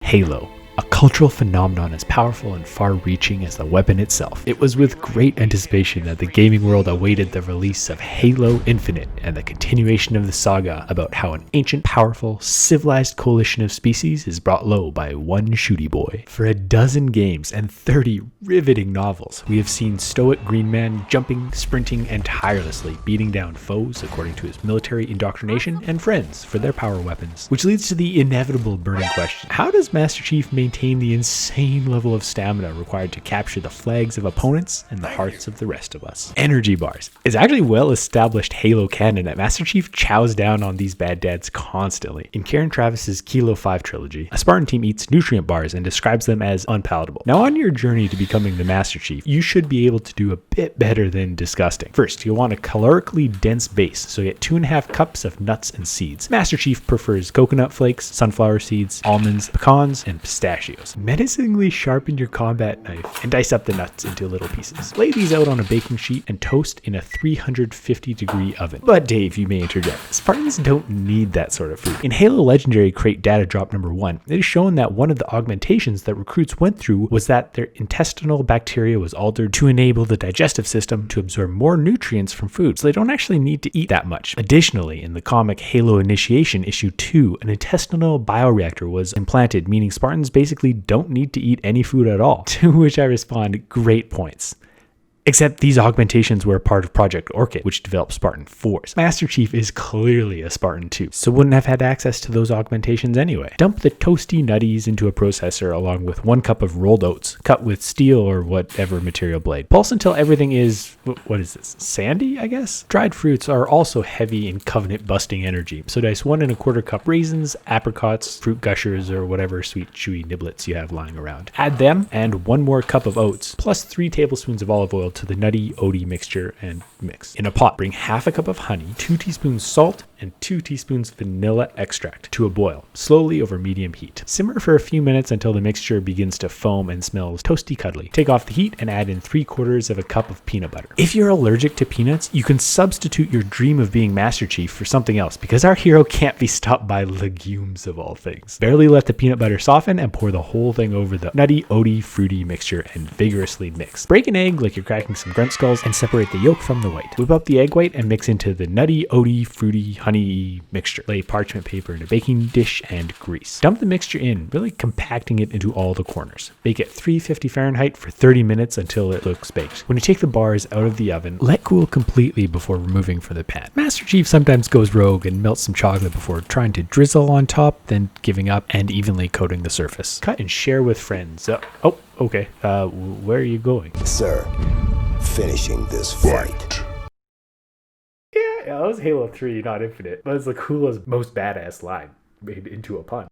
Halo, a cultural phenomenon as powerful and far-reaching as the weapon itself. It was with great anticipation that the gaming world awaited the release of Halo Infinite and the continuation of the saga about how an ancient, powerful, civilized coalition of species is brought low by one shooty boy. For a dozen games and 30 riveting novels, we have seen stoic green man jumping, sprinting, and tirelessly beating down foes according to his military indoctrination and friends for their power weapons. Which leads to the inevitable burning question: how does Master Chief maintain the insane level of stamina required to capture the flags of opponents and the hearts of the rest of us? Energy bars. It's actually well established Halo canon that Master Chief chows down on these bad dads constantly. In Karen Travis's Kilo 5 trilogy, a Spartan team eats nutrient bars and describes them as unpalatable. Now, on your journey to becoming the Master Chief, you should be able to do a bit better than disgusting. First, you'll want a calorically dense base, so get 2.5 cups of nuts and seeds. Master Chief prefers coconut flakes, sunflower seeds, almonds, pecans, and pistachios. Menacingly sharpen your combat knife and dice up the nuts into little pieces. Lay these out on a baking sheet and toast in a 350-degree oven. But Dave, you may interject, Spartans don't need that sort of food. In Halo Legendary Crate Data Drop number 1, it is shown that one of the augmentations that recruits went through was that their intestinal bacteria was altered to enable the digestive system to absorb more nutrients from food, so they don't actually need to eat that much. Additionally, in the comic Halo Initiation issue 2, an intestinal bioreactor was implanted, meaning Spartans basically don't need to eat any food at all. To which I respond, great points. Except these augmentations were a part of Project Orchid, which developed Spartan 4s. Master Chief is clearly a Spartan 2, so wouldn't have had access to those augmentations anyway. Dump the toasty nutties into a processor along with 1 cup of rolled oats, cut with steel or whatever material blade. Pulse until everything is, what is this, sandy, I guess? Dried fruits are also heavy in covenant-busting energy, so dice 1.25 cup raisins, apricots, fruit gushers, or whatever sweet chewy niblets you have lying around. Add them and 1 more cup of oats, plus 3 tablespoons of olive oil to the nutty oaty mixture and mix. In a pot, bring 1/2 cup of honey, 2 teaspoons salt, and 2 teaspoons vanilla extract to a boil, slowly over medium heat. Simmer for a few minutes until the mixture begins to foam and smells toasty cuddly. Take off the heat and add in 3/4 cup of peanut butter. If you're allergic to peanuts, you can substitute your dream of being Master Chief for something else, because our hero can't be stopped by legumes of all things. Barely let the peanut butter soften and pour the whole thing over the nutty, oaty, fruity mixture and vigorously mix. Break an egg like you're cracking some grunt skulls and separate the yolk from the white. Whip up the egg white and mix into the nutty, oaty, fruity, honey mixture. Lay parchment paper in a baking dish and grease. Dump the mixture in, really compacting it into all the corners. Bake at 350 Fahrenheit for 30 minutes until it looks baked. When you take the bars out of the oven, let cool completely before removing from the pan. Master Chief sometimes goes rogue and melts some chocolate before trying to drizzle on top, then giving up and evenly coating the surface. Cut and share with friends. Okay. Where are you going? Sir, finishing this fight. Yeah, that was Halo 3, not Infinite. But it's the coolest, most badass line made into a pun.